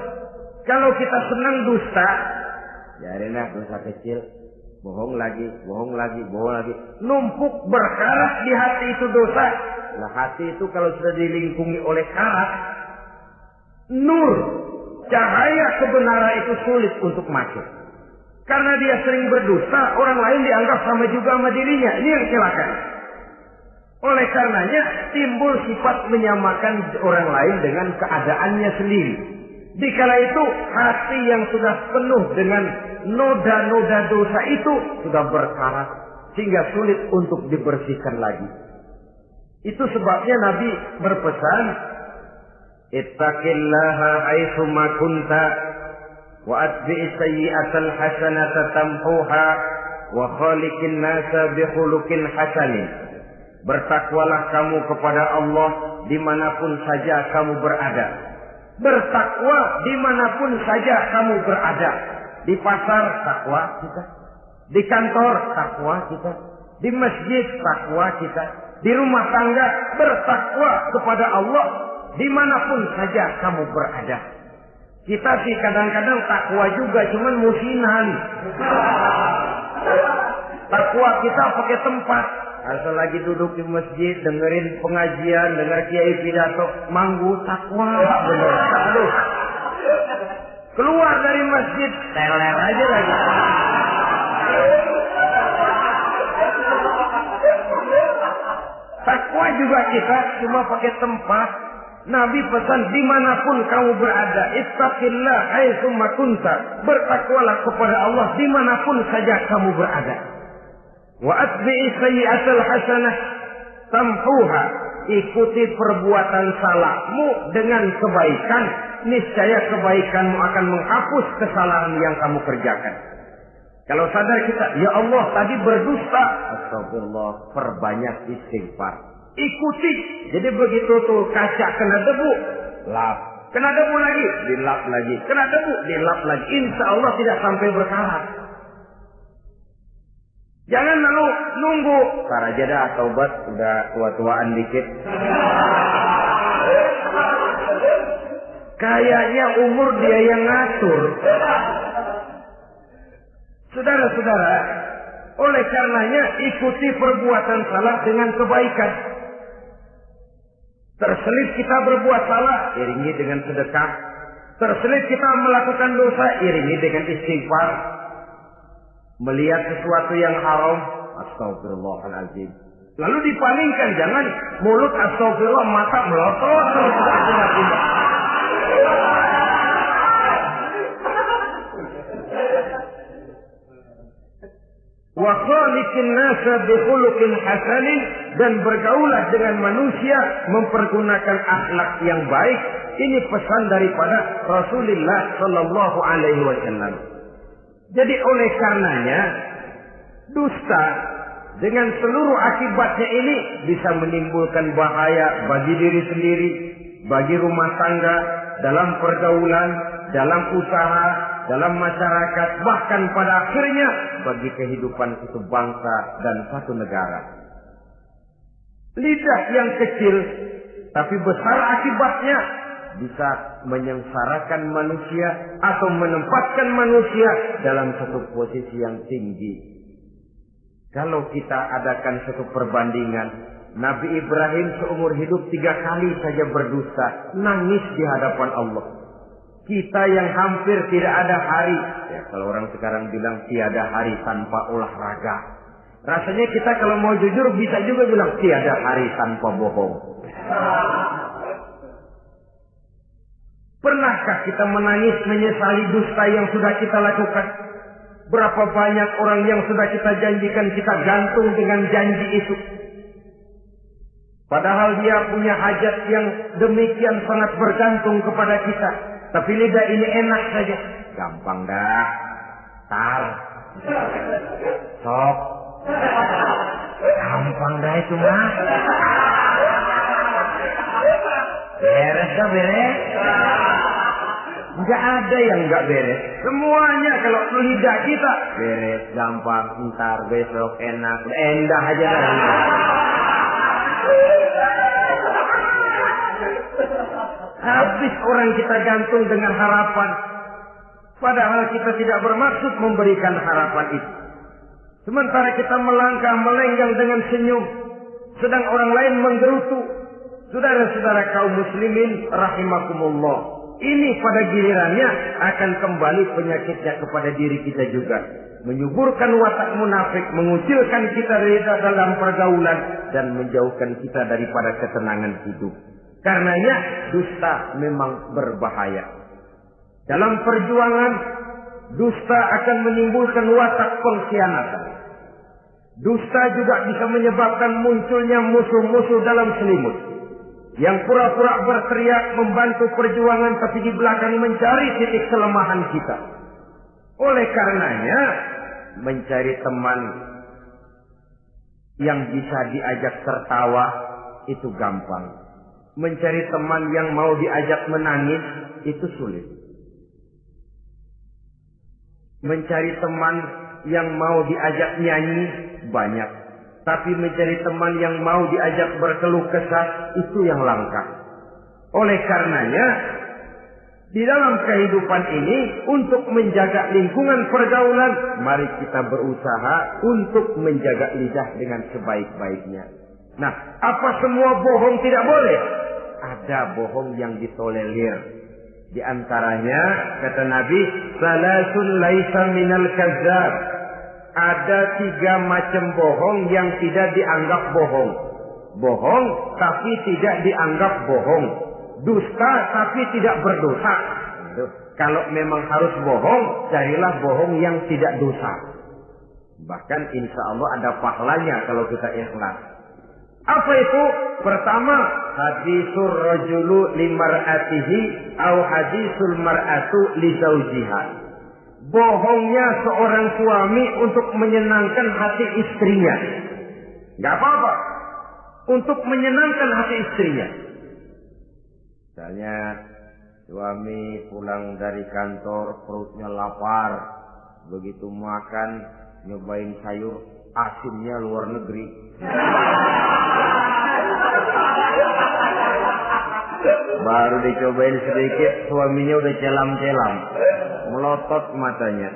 Kalau kita senang dusta, biarinlah dosa kecil. Bohong lagi, bohong lagi, bohong lagi. Numpuk berkarat di hati itu dosa. Nah hati itu kalau sudah dilingkungi oleh karat, nur, cahaya kebenaran itu sulit untuk masuk. Karena dia sering berdusta, orang lain dianggap sama juga sama dirinya. Ini yang celaka. Oleh karenanya timbul sifat menyamakan orang lain dengan keadaannya sendiri. Dikala itu hati yang sudah penuh dengan noda-noda dosa itu sudah berkarat sehingga sulit untuk dibersihkan lagi. Itu sebabnya Nabi berpesan, ittaqillaha haitsu ma kunta wa atbi'is sayyi'atal hasanata tamhuha wa khaliqin nasa bi khuluqin hasanin. Bertakwalah kamu kepada Allah dimanapun saja kamu berada. Bertakwa dimanapun saja kamu berada. Di pasar takwa kita, di kantor takwa kita, di masjid takwa kita, di rumah tangga bertakwa kepada Allah dimanapun saja kamu berada. Kita sih kadang-kadang takwa juga, cuman musinan. Takwa kita pakai tempat. Asal lagi duduk di masjid, dengerin pengajian, denger kiai pidato, manggu takwa bener. Aduh. Keluar dari masjid, teler aja lagi. Takwa juga kita cuma pakai tempat. Nabi pesan dimanapun kamu berada, ittaqillah haitsu ma kunta. Bertakwalah kepada Allah dimanapun saja kamu berada. Wa atbi'is sayyi'atal hasanah tamhuha. Ikuti perbuatan salahmu dengan kebaikan, niscaya kebaikanmu akan menghapus kesalahan yang kamu kerjakan. Kalau sadar kita, ya Allah tadi berdusta, astagfirullah, perbanyak istighfar. Ikuti. Jadi begitu tuh kaca kena debu, lap. Kena debu lagi, dilap lagi. Kena debu, dilap lagi. Insya Allah tidak sampai berkarat. Jangan lalu nunggu. Ntar aja dah taubat, udah tua-tuaan dikit. Kayaknya umur dia yang ngatur. Saudara-saudara, oleh karenanya ikuti perbuatan salah dengan kebaikan. Terselip kita berbuat salah, iringi dengan sedekah. Terselip kita melakukan dosa, iringi dengan istighfar. Melihat sesuatu yang haram, astagfirullahaladzim. Lalu dipalingkan, jangan mulut astagfirullah, mata melotot terus. Wa khaliqin nasa bi khuluqin hasanin, dan bergaulah dengan manusia mempergunakan akhlak yang baik. Ini pesan daripada Rasulullah sallallahu alaihi wasallam. Jadi oleh karenanya dusta dengan seluruh akibatnya ini bisa menimbulkan bahaya bagi diri sendiri, bagi rumah tangga, dalam pergaulan, dalam usaha, dalam masyarakat, bahkan pada akhirnya bagi kehidupan satu bangsa dan satu negara. Lidah yang kecil tapi besar akibatnya bisa menyengsarakan manusia atau menempatkan manusia dalam satu posisi yang tinggi. Kalau kita adakan satu perbandingan, Nabi Ibrahim seumur hidup 3 kali saja berdusta, nangis di hadapan Allah. Kita yang hampir tidak ada hari, ya kalau orang sekarang bilang tiada hari tanpa olahraga. Rasanya kita kalau mau jujur bisa juga bilang tiada hari tanpa bohong. Pernahkah kita menangis menyesali dusta yang sudah kita lakukan? Berapa banyak orang yang sudah kita janjikan kita gantung dengan janji itu. Padahal dia punya hajat yang demikian sangat bergantung kepada kita. Tapi lidah ini enak saja. Gampang dah. Tar. Sok. Gampang dah itu mah. Beres dah beres. Enggak ada yang enggak beres. Semuanya kalau lidah kita beres, gampang, ntar, besok, enak, endah aja dah. Habis orang kita gantung dengan harapan. Padahal kita tidak bermaksud memberikan harapan itu. Sementara kita melangkah melenggang dengan senyum, sedang orang lain menggerutu. Saudara-saudara kaum muslimin rahimakumullah, ini pada gilirannya akan kembali penyakitnya kepada diri kita juga. Menyuburkan watak munafik, mengucilkan kita dalam pergaulan, dan menjauhkan kita daripada ketenangan hidup. Karenanya dusta memang berbahaya. Dalam perjuangan, dusta akan menimbulkan watak pengkhianatan. Dusta juga bisa menyebabkan munculnya musuh-musuh dalam selimut, yang pura-pura berteriak membantu perjuangan tapi di belakang mencari titik kelemahan kita. Oleh karenanya, mencari teman yang bisa diajak tertawa itu gampang. Mencari teman yang mau diajak menangis itu sulit. Mencari teman yang mau diajak nyanyi banyak. Tapi mencari teman yang mau diajak berkeluh kesah itu yang langka. Oleh karenanya, di dalam kehidupan ini untuk menjaga lingkungan pergaulan, mari kita berusaha untuk menjaga lidah dengan sebaik-baiknya. Nah, apa semua bohong tidak boleh? Ada bohong yang ditolerir. Di antaranya kata Nabi, salasun laisa minal kazzab. Ada 3 macam bohong yang tidak dianggap bohong. Bohong tapi tidak dianggap bohong. Dusta tapi tidak berdosa. Kalau memang harus bohong, carilah bohong yang tidak dosa. Bahkan insya Allah ada pahalanya kalau kita ikhlas. Apa itu? Pertama, hadisul rajulu limar'atihi au hadisul mar'atu li zaujiha. Bohongnya seorang suami untuk menyenangkan hati istrinya. Enggak apa-apa. Untuk menyenangkan hati istrinya. Misalnya suami pulang dari kantor perutnya lapar. Begitu makan nyobain sayur asinnya luar negeri. Baru dicobain sedikit, suaminya udah celam-celam, melotot matanya.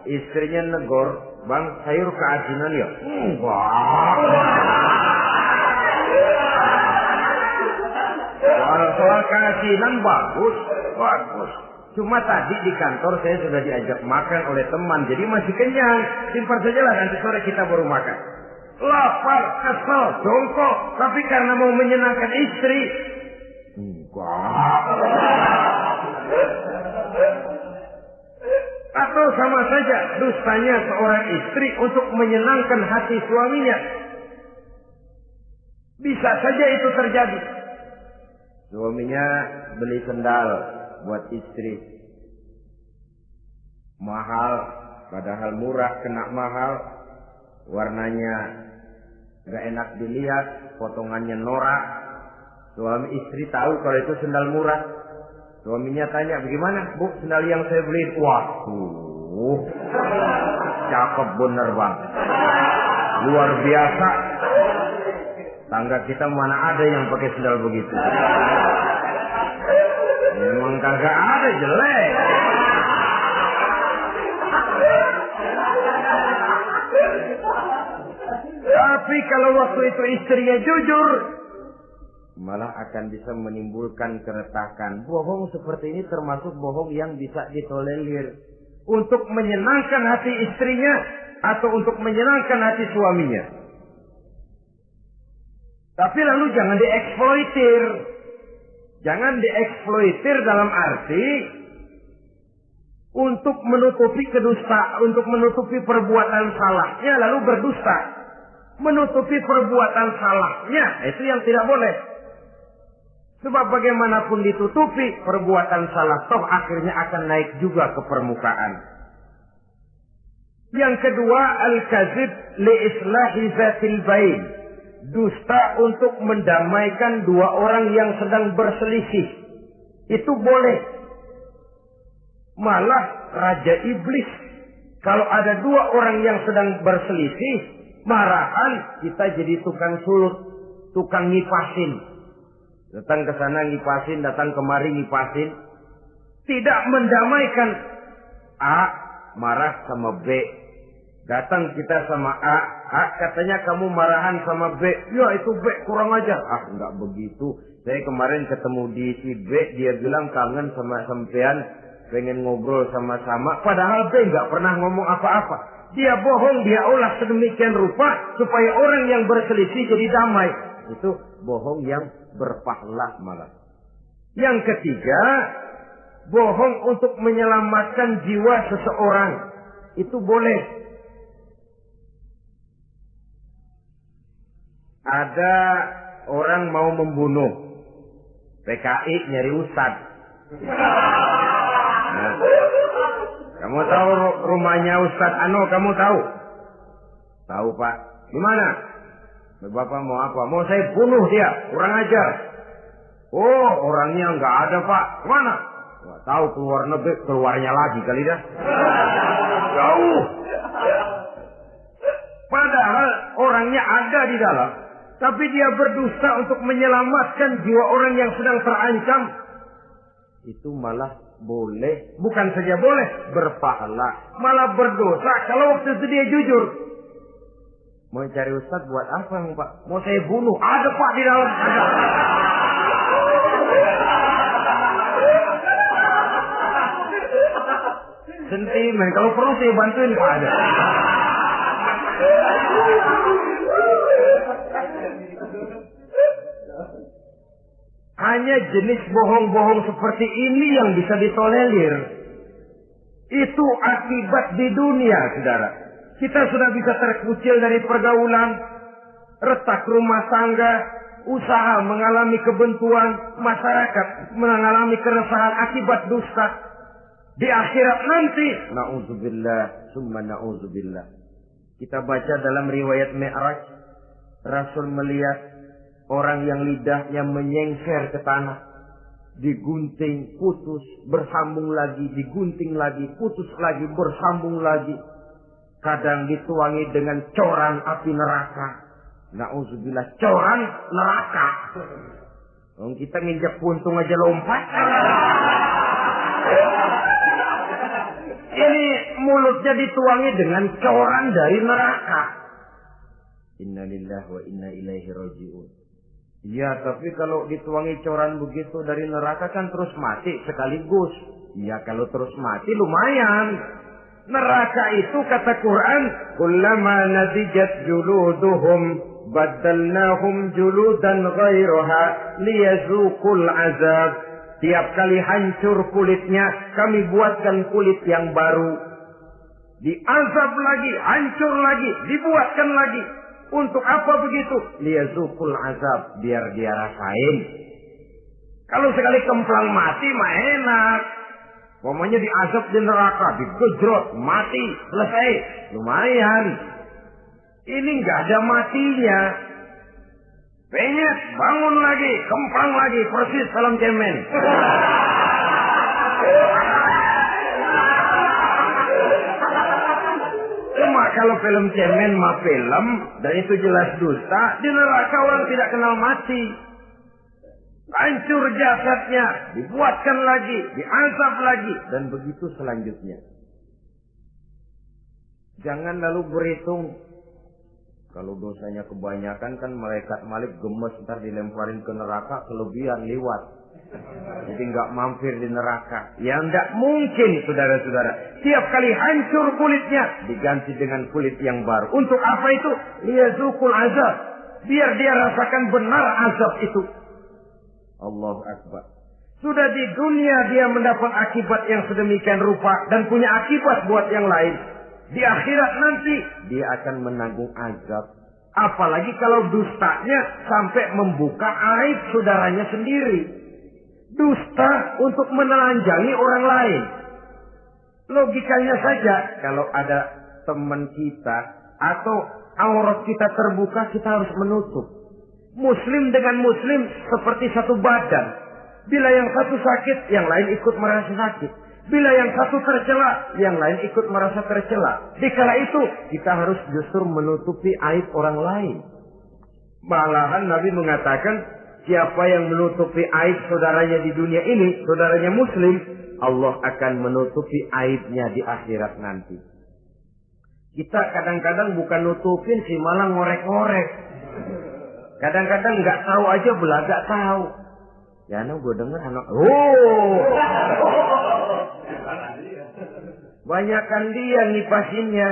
Istrinya negor, "Bang, sayur keasinan ya?" "Enggak." Soal keasinan bagus. Cuma tadi di kantor saya sudah diajak makan oleh teman, jadi masih kenyang. Simpan sajalah, nanti sore kita baru makan. Lapar, kesel, jongkok, tapi karena mau menyenangkan istri. Enggak. Atau sama saja dustanya seorang istri untuk menyenangkan hati suaminya. Bisa saja itu terjadi. Suaminya beli sendal buat istri. Mahal, padahal murah, kena mahal. Warnanya gak enak dilihat, potongannya norak. Suami istri tahu kalau itu sendal murah. Suaminya tanya, "Bagaimana, Bu, sendal yang saya beli?" Waduh, cakep bener, Bang. Luar biasa. Tangga kita mana ada yang pakai sendal begitu. Memang kagak ada, jelek. Tapi kalau waktu itu istrinya jujur, malah akan bisa menimbulkan keretakan. Bohong seperti ini termasuk bohong yang bisa ditolerir. Untuk menyenangkan hati istrinya atau untuk menyenangkan hati suaminya. Tapi lalu jangan dieksploitir. Jangan dieksploitir dalam arti untuk menutupi untuk menutupi perbuatan salahnya lalu berdusta. Menutupi perbuatan salahnya, itu yang tidak boleh. Sebab bagaimanapun ditutupi, perbuatan salah toh akhirnya akan naik juga ke permukaan. Yang kedua, al-kazib li islahi zatil bain. Dusta untuk mendamaikan dua orang yang sedang berselisih. Itu boleh. Malah Raja Iblis, kalau ada dua orang yang sedang berselisih, marahan kita jadi tukang sulut, tukang ngipasin. Datang ke sana ngipasin, datang kemari ngipasin. Tidak mendamaikan. A marah sama B. Datang kita sama A katanya kamu marahan sama B. Ya itu B kurang aja. Enggak begitu. Saya kemarin ketemu di si B, dia bilang kangen sama sampean, pengen ngobrol sama-sama. Padahal B nggak pernah ngomong apa-apa. Dia bohong, dia olah sedemikian rupa supaya orang yang berselisih jadi damai. Itu bohong yang berpahala malah. Yang ketiga, bohong untuk menyelamatkan jiwa seseorang. Itu boleh. Ada orang mau membunuh. PKI nyari ustadz. Nah, kamu tahu rumahnya Ustadz Ano, kamu tahu? Tahu, Pak. Di mana? Bapak mau apa? Mau saya bunuh dia, kurang ajar. Oh, orangnya nggak ada, Pak. Kemana? Nggak tahu, keluar negeri, keluarnya lagi kali dah. Jauh. Padahal orangnya ada di dalam, tapi dia berdusta untuk menyelamatkan jiwa orang yang sedang terancam. Itu malah boleh, bukan saja boleh, berpahala, malah berdosa kalau waktu itu dia jujur. Mau cari ustadz buat apa, Pak? Mau saya bunuh? Ada, Pak, di dalam. Ada. Sentimen, kalau perlu saya bantuin, Pak. Ada. Hanya jenis bohong-bohong seperti ini yang bisa ditolerir. Itu akibat di dunia, saudara. Kita sudah bisa terkucil dari pergaulan, retak rumah tangga, usaha mengalami kebuntuan, masyarakat mengalami keresahan akibat dusta. Di akhirat nanti, na'udzubillah, summa na'udzubillah. Kita baca dalam riwayat Mi'raj, Rasul melihat orang yang lidahnya menyengker ke tanah, digunting, putus, bersambung lagi, digunting lagi, putus lagi, bersambung lagi. Kadang dituangi dengan coran api neraka. Na'udzubillah, coran neraka. Kita nginjak puntung aja lompat. Ini mulutnya dituangi dengan coran dari neraka. Innalillahi wa inna ilaihi raji'un. Ya, tapi kalau dituangi coran begitu dari neraka kan terus mati sekaligus. Ya, kalau terus mati lumayan. Neraka itu kata Quran, kullama nadijat juluduhum baddalnahum juludan ghairaha liyazuqul azab. Tiap kali hancur kulitnya, kami buatkan kulit yang baru. Diazab lagi, hancur lagi, dibuatkan lagi. Untuk apa begitu? Liyazuqul azab, biar dia rasain. Kalau sekali kemplang mati mah enak. Pokoknya diazab di neraka, digejrot, mati, selesai. Lumayan. Ini nggak ada matinya. Penyet, bangun lagi, kemplang lagi, persis film cemen. Cuma kalau film cemen mah film, dan itu jelas dusta, di neraka orang tidak kenal mati. Hancur jasadnya, dibuatkan lagi, diazab lagi, dan begitu selanjutnya. Jangan lalu berhitung. Kalau dosanya kebanyakan kan malaikat Malik gemes, ntar dilemparin ke neraka, kelebihan lewat. Jadi nggak mampir di neraka. Ya nggak mungkin, saudara-saudara. Tiap kali hancur kulitnya, diganti dengan kulit yang baru. Untuk apa itu? Liyazuqul azab. Biar dia rasakan benar azab itu. Allahu Akbar. Sudah di dunia dia mendapat akibat yang sedemikian rupa dan punya akibat buat yang lain. Di akhirat nanti dia akan menanggung azab. Apalagi kalau dustanya sampai membuka aib saudaranya sendiri. Dusta untuk menelanjangi orang lain. Logikanya saja, kalau ada teman kita atau aurat kita terbuka, kita harus menutup. Muslim dengan muslim seperti satu badan. Bila yang satu sakit, yang lain ikut merasa sakit. Bila yang satu tercela, yang lain ikut merasa tercela. Dikala itu, kita harus justru menutupi aib orang lain. Malahan Nabi mengatakan, siapa yang menutupi aib saudaranya di dunia ini, saudaranya muslim, Allah akan menutupi aibnya di akhirat nanti. Kita kadang-kadang bukan nutupin sih, malah ngorek-ngorek. Kadang-kadang nggak tahu aja belaga tahu. Ya, gue denger anak. Banyakan dia nipasinnya.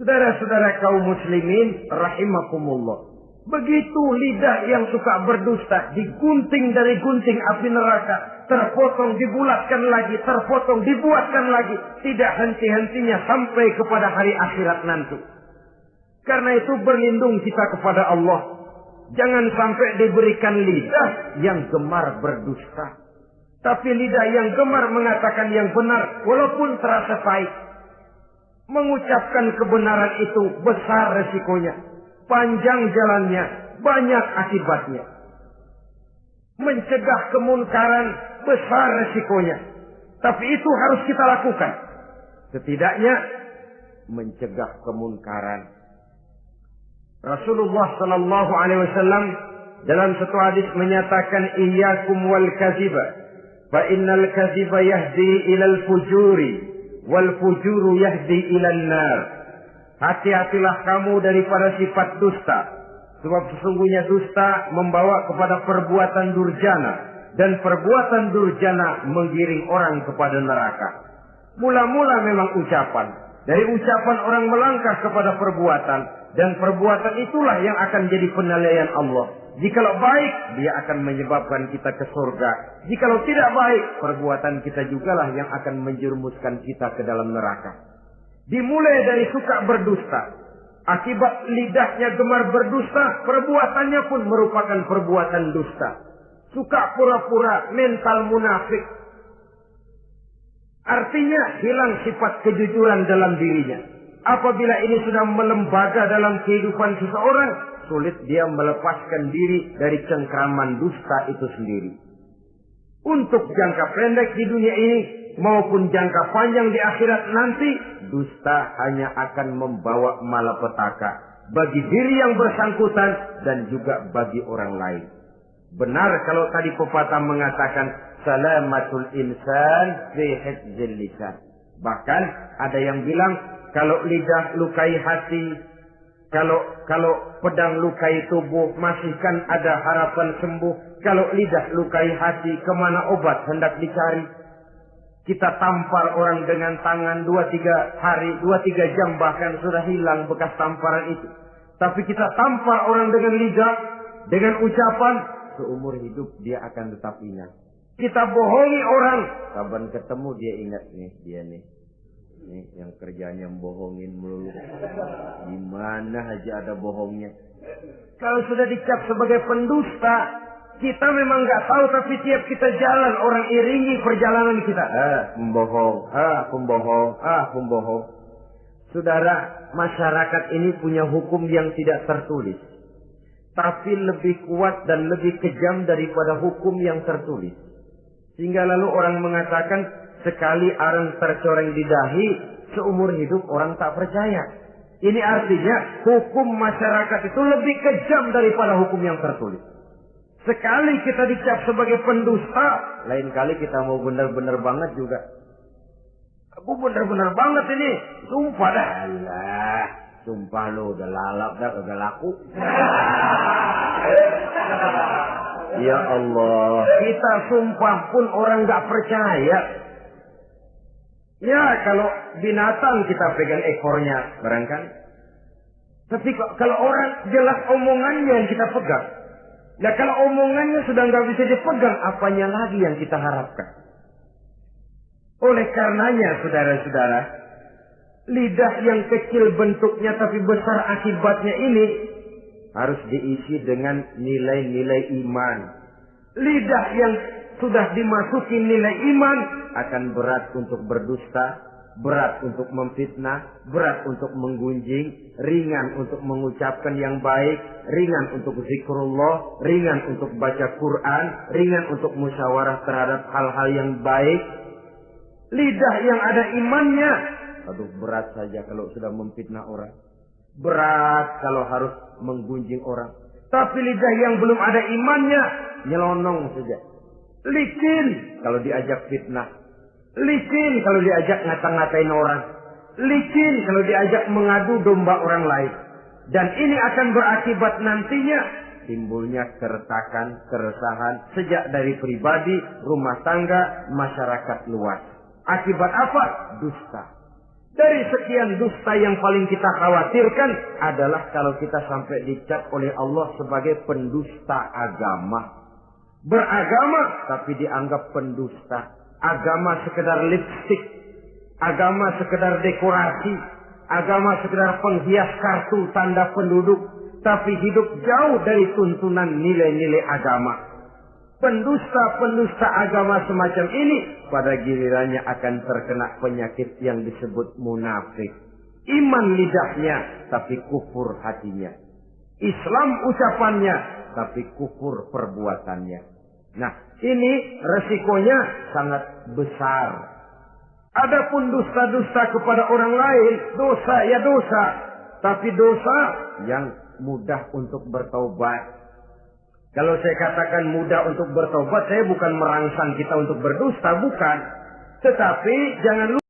Saudara-saudara kaum muslimin rahimakumullah. Begitu lidah yang suka berdusta digunting dari gunting api neraka, terpotong dibulatkan lagi, terpotong dibuatkan lagi, tidak henti-hentinya sampai kepada hari akhirat nanti. Karena itu berlindung kita kepada Allah. Jangan sampai diberikan lidah yang gemar berdusta. Tapi lidah yang gemar mengatakan yang benar walaupun terasa pahit. Mengucapkan kebenaran itu besar resikonya. Panjang jalannya, banyak akibatnya. Mencegah kemunkaran besar resikonya. Tapi itu harus kita lakukan. Setidaknya mencegah kemunkaran. Rasulullah sallallahu alaihi wasallam dalam satu hadis menyatakan iyyakum wal kadziba fa innal kadziba yahdi ilal fujuri wal fujuru yahdi ilan nar. Hati-hatilah kamu daripada sifat dusta, sebab sesungguhnya dusta membawa kepada perbuatan durjana dan perbuatan durjana menggiring orang kepada neraka. Mula-mula memang ucapan, dari ucapan orang melangkah kepada perbuatan, dan perbuatan itulah yang akan jadi penilaian Allah. Jikalau baik, dia akan menyebabkan kita ke surga. Jikalau tidak baik, perbuatan kita jugalah yang akan menjerumuskan kita ke dalam neraka. Dimulai dari suka berdusta. Akibat lidahnya gemar berdusta, perbuatannya pun merupakan perbuatan dusta. Suka pura-pura, mental munafik. Artinya hilang sifat kejujuran dalam dirinya. Apabila ini sudah melembaga dalam kehidupan seseorang, sulit dia melepaskan diri dari cengkraman dusta itu sendiri. Untuk jangka pendek di dunia ini maupun jangka panjang di akhirat nanti, dusta hanya akan membawa malapetaka bagi diri yang bersangkutan dan juga bagi orang lain. Benar kalau tadi pepatah mengatakan salamatul insan fi hifdzil lisan. Bahkan ada yang bilang kalau lidah lukai hati, kalau pedang lukai tubuh, masihkan ada harapan sembuh. Kalau lidah lukai hati, kemana obat hendak dicari? Kita tampar orang dengan tangan 2-3 hari, 2-3 jam bahkan sudah hilang bekas tamparan itu. Tapi kita tampar orang dengan lidah, dengan ucapan, seumur hidup dia akan tetap ingat. Kita bohongi orang, kapan ketemu dia ingat nih, dia nih. Nih yang kerjanya bohongin melulu. Gimana aja ada bohongnya. Kalau sudah dicap sebagai pendusta, kita memang nggak tahu, tapi tiap kita jalan orang iringi perjalanan kita. Pembohong, pembohong, pembohong. Saudara, masyarakat ini punya hukum yang tidak tertulis, tapi lebih kuat dan lebih kejam daripada hukum yang tertulis. Sehingga lalu orang mengatakan, sekali arang tercoreng di dahi, seumur hidup orang tak percaya. Ini artinya hukum masyarakat itu lebih kejam daripada hukum yang tertulis. Sekali kita dicap sebagai pendusta, lain kali kita mau benar-benar banget juga. Aku benar-benar banget ini, sumpah dah. Alah, sumpah lo udah lalap dah, udah laku. Ya Allah, kita sumpah pun orang gak percaya. Ya kalau binatang kita pegang ekornya, barangkali. Tapi kalau orang jelas omongannya yang kita pegang. Nah kalau omongannya sudah nggak bisa dipegang, apanya lagi yang kita harapkan? Oleh karenanya, saudara-saudara, lidah yang kecil bentuknya tapi besar akibatnya ini harus diisi dengan nilai-nilai iman. Lidah yang sudah dimasuki nilai iman akan berat untuk berdusta, berat untuk memfitnah, berat untuk menggunjing, ringan untuk mengucapkan yang baik, ringan untuk zikrullah, ringan untuk baca Quran, ringan untuk musyawarah terhadap hal-hal yang baik. Lidah yang ada imannya, aduh berat saja kalau sudah memfitnah orang, berat kalau harus menggunjing orang. Tapi lidah yang belum ada imannya, nyelonong saja, licin kalau diajak fitnah, licin kalau diajak ngata-ngatain orang, licin kalau diajak mengadu domba orang lain. Dan ini akan berakibat nantinya timbulnya keretakan, keresahan sejak dari pribadi, rumah tangga, masyarakat luas. Akibat apa? Dusta. Dari sekian dusta yang paling kita khawatirkan adalah kalau kita sampai dicap oleh Allah sebagai pendusta agama. Beragama tapi dianggap pendusta. Agama sekedar lipstik, agama sekedar dekorasi, agama sekedar penghias kartu tanda penduduk, tapi hidup jauh dari tuntunan nilai-nilai agama. Pendusta-pendusta agama semacam ini pada gilirannya akan terkena penyakit yang disebut munafik. Iman lidahnya tapi kufur hatinya. Islam ucapannya tapi kufur perbuatannya. Nah, ini resikonya sangat besar. Adapun dusta-dusta kepada orang lain, dosa ya dosa, tapi dosa yang mudah untuk bertaubat. Kalau saya katakan mudah untuk bertobat, saya bukan merangsang kita untuk berdusta, bukan. Tetapi jangan lupa